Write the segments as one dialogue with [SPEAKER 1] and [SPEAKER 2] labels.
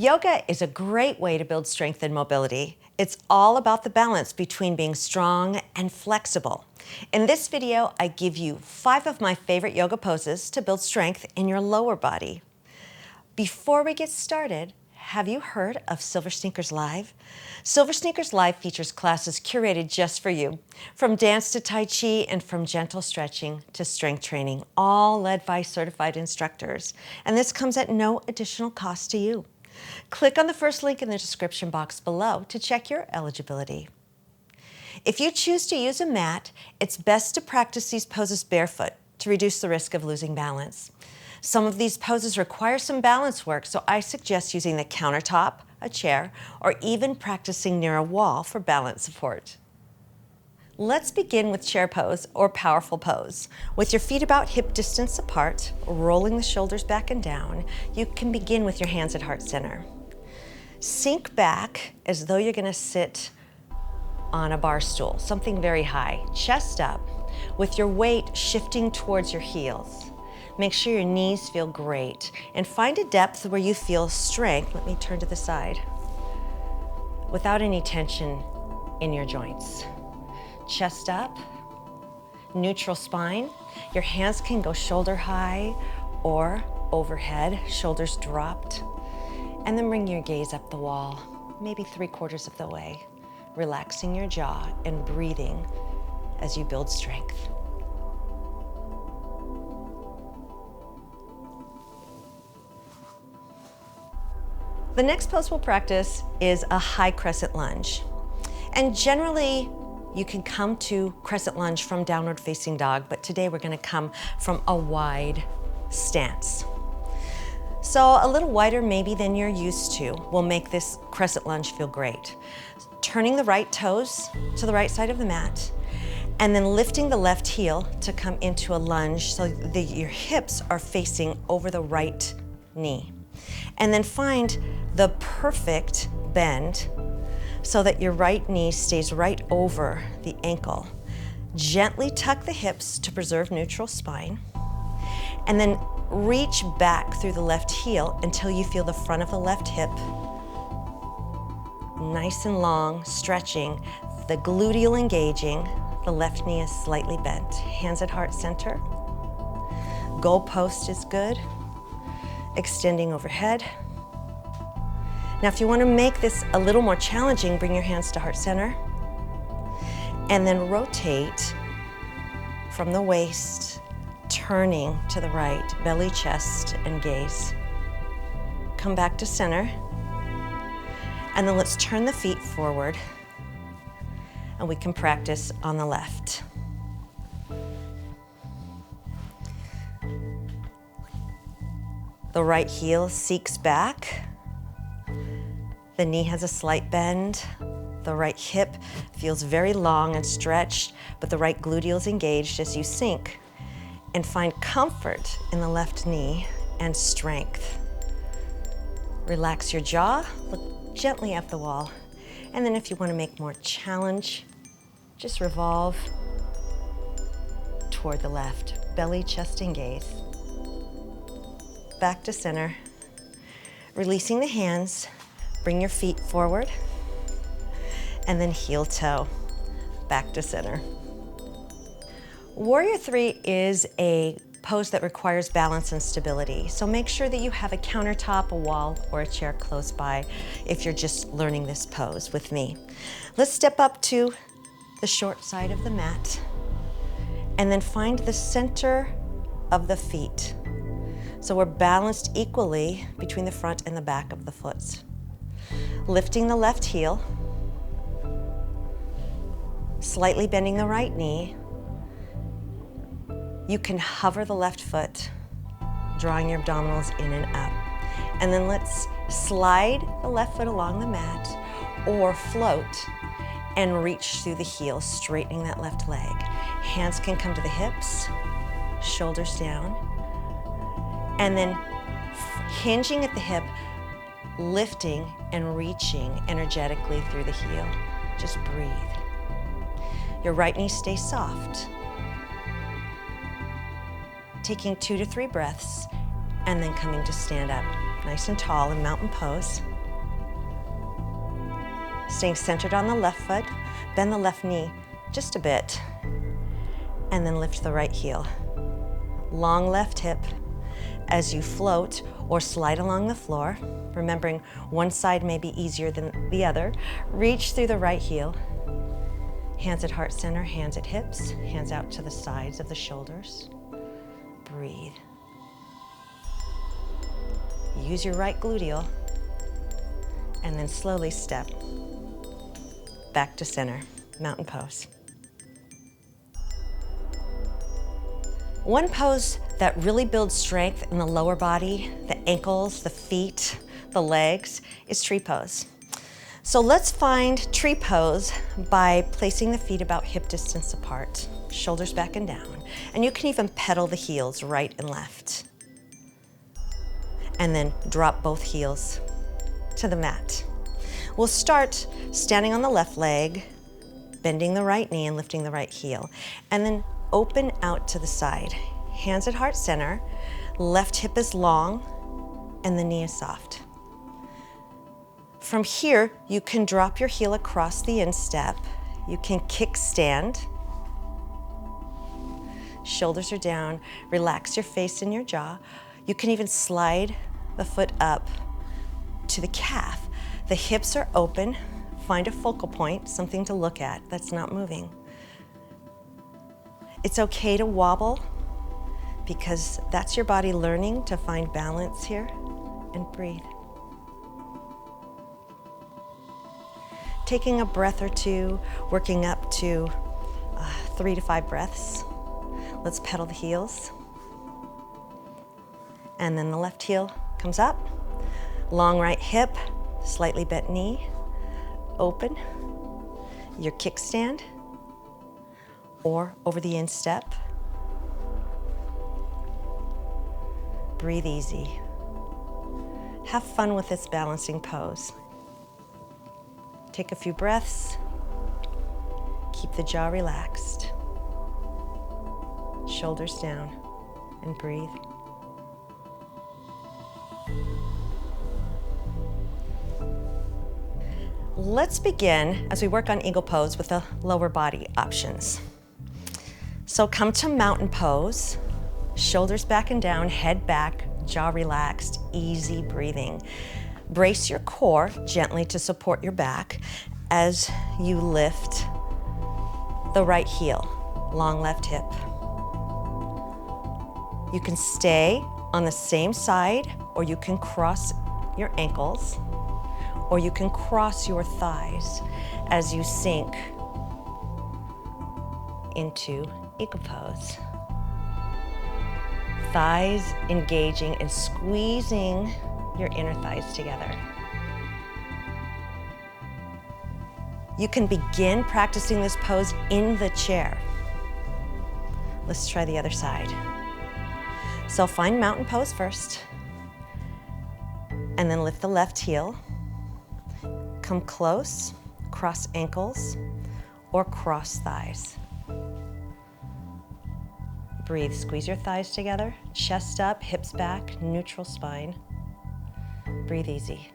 [SPEAKER 1] Yoga is a great way to build strength and mobility. It's all about the balance between being strong and flexible. In this video, I give you 5 of my favorite yoga poses to build strength in your lower body. Before we get started, have you heard of SilverSneakers Live? SilverSneakers Live features classes curated just for you, from dance to Tai Chi and from gentle stretching to strength training, all led by certified instructors. And this comes at no additional cost to you. Click on the first link in the description box below to check your eligibility. If you choose to use a mat, it's best to practice these poses barefoot to reduce the risk of losing balance. Some of these poses require some balance work, so I suggest using the countertop, a chair, or even practicing near a wall for balance support. Let's begin with chair pose or powerful pose. With your feet about hip distance apart, rolling the shoulders back and down, you can begin with your hands at heart center. Sink back as though you're going to sit on a bar stool, something very high, chest up, with your weight shifting towards your heels. Make sure your knees feel great and find a depth where you feel strength. Let me turn to the side. Without any tension in your joints. Chest up, neutral spine. Your hands can go shoulder high or overhead, shoulders dropped. And then bring your gaze up the wall, maybe 3/4 of the way, relaxing your jaw and breathing as you build strength. The next pose we'll practice is a high crescent lunge. And generally, you can come to crescent lunge from downward facing dog, but today we're gonna come from a wide stance. So a little wider maybe than you're used to will make this crescent lunge feel great. Turning the right toes to the right side of the mat, and then lifting the left heel to come into a lunge so that your hips are facing over the right knee. And then find the perfect bend so that your right knee stays right over the ankle. Gently tuck the hips to preserve neutral spine, and then reach back through the left heel until you feel the front of the left hip nice and long, stretching, the gluteal engaging, the left knee is slightly bent. Hands at heart center. Goal post is good. Extending overhead. Now, if you want to make this a little more challenging, bring your hands to heart center and then rotate from the waist, turning to the right, belly, chest, and gaze. Come back to center, and then let's turn the feet forward, and we can practice on the left. The right heel seeks back. The knee has a slight bend. The right hip feels very long and stretched, but the right gluteal is engaged as you sink. And find comfort in the left knee and strength. Relax your jaw, look gently at the wall. And then if you want to make more challenge, just revolve toward the left. Belly, chest, and gaze. Back to center. Releasing the hands, bring your feet forward, and then heel toe, back to center. Warrior 3 is a pose that requires balance and stability, so make sure that you have a countertop, a wall, or a chair close by if you're just learning this pose with me. Let's step up to the short side of the mat, and then find the center of the feet. So we're balanced equally between the front and the back of the foot. Lifting the left heel, slightly bending the right knee. You can hover the left foot, drawing your abdominals in and up. And then let's slide the left foot along the mat or float and reach through the heel, straightening that left leg. Hands can come to the hips, shoulders down. And then hinging at the hip, lifting and reaching energetically through the heel. Just breathe. Your right knee stays soft. Taking 2 to 3 breaths and then coming to stand up. Nice and tall in mountain pose. Staying centered on the left foot, bend the left knee just a bit, and then lift the right heel. Long left hip as you float or slide along the floor, remembering one side may be easier than the other. Reach through the right heel. Hands at heart center, hands at hips, hands out to the sides of the shoulders. Breathe. Use your right gluteal, and then slowly step back to center, mountain pose. One pose that really builds strength in the lower body, the ankles, the feet, the legs, is tree pose. So let's find tree pose by placing the feet about hip distance apart, shoulders back and down. And you can even pedal the heels right and left. And then drop both heels to the mat. We'll start standing on the left leg, bending the right knee and lifting the right heel. And then open out to the side. Hands at heart center, left hip is long, and the knee is soft. From here, you can drop your heel across the instep. You can kickstand. Shoulders are down. Relax your face and your jaw. You can even slide the foot up to the calf. The hips are open. Find a focal point, something to look at that's not moving. It's okay to wobble because that's your body learning to find balance here, and breathe. Taking a breath or two, working up to 3 to 5 breaths. Let's pedal the heels. And then the left heel comes up. Long right hip, slightly bent knee, open. Your kickstand, or over the instep. Breathe easy. Have fun with this balancing pose. Take a few breaths. Keep the jaw relaxed. Shoulders down, and breathe. Let's begin as we work on eagle pose with the lower body options. So come to mountain pose, shoulders back and down, head back, jaw relaxed, easy breathing. Brace your core gently to support your back as you lift the right heel, long left hip. You can stay on the same side, or you can cross your ankles, or you can cross your thighs as you sink into eagle pose. Thighs engaging and squeezing your inner thighs together. You can begin practicing this pose in the chair. Let's try the other side. So find mountain pose first, and then lift the left heel. Come close, cross ankles, or cross thighs. Breathe, squeeze your thighs together, chest up, hips back, neutral spine. Breathe easy.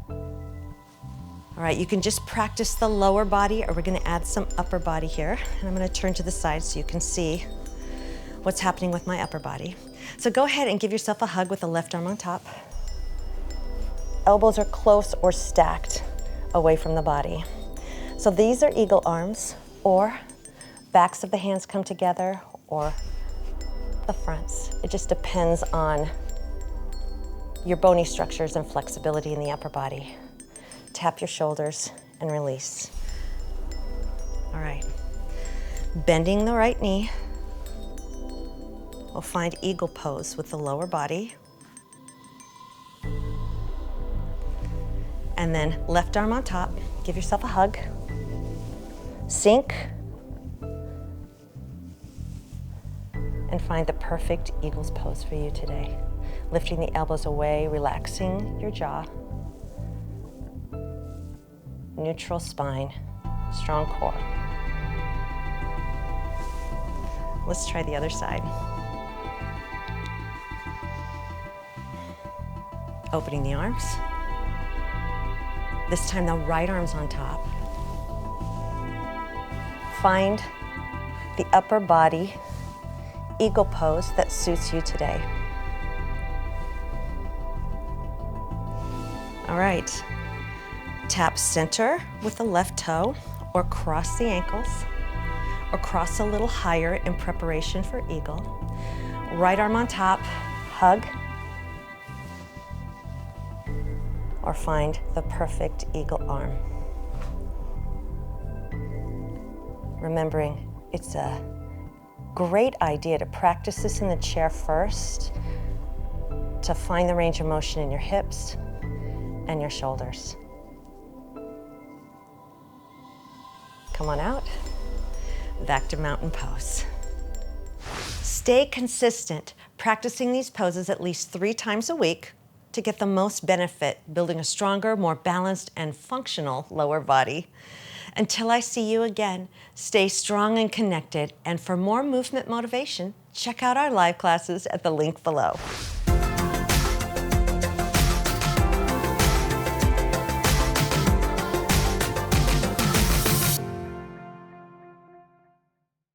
[SPEAKER 1] All right, you can just practice the lower body, or we're gonna add some upper body here. And I'm gonna turn to the side so you can see what's happening with my upper body. So go ahead and give yourself a hug with the left arm on top. Elbows are close or stacked away from the body. So these are eagle arms, or backs of the hands come together, or the fronts. It just depends on your bony structures and flexibility in the upper body. Tap your shoulders and release. All right. Bending the right knee. We'll find eagle pose with the lower body. And then left arm on top. Give yourself a hug. Sink. And find the perfect eagle's pose for you today. Lifting the elbows away, relaxing your jaw. Neutral spine, strong core. Let's try the other side. Opening the arms. This time the right arm's on top. Find the upper body eagle pose that suits you today. All right, tap center with the left toe or cross the ankles or cross a little higher in preparation for eagle. Right arm on top, hug, or find the perfect eagle arm. Remembering it's a great idea to practice this in the chair first to find the range of motion in your hips and your shoulders. Come on out, back to mountain pose. Stay consistent, practicing these poses at least 3 times a week to get the most benefit, building a stronger, more balanced, and functional lower body. Until I see you again, stay strong and connected, and for more movement motivation, check out our live classes at the link below.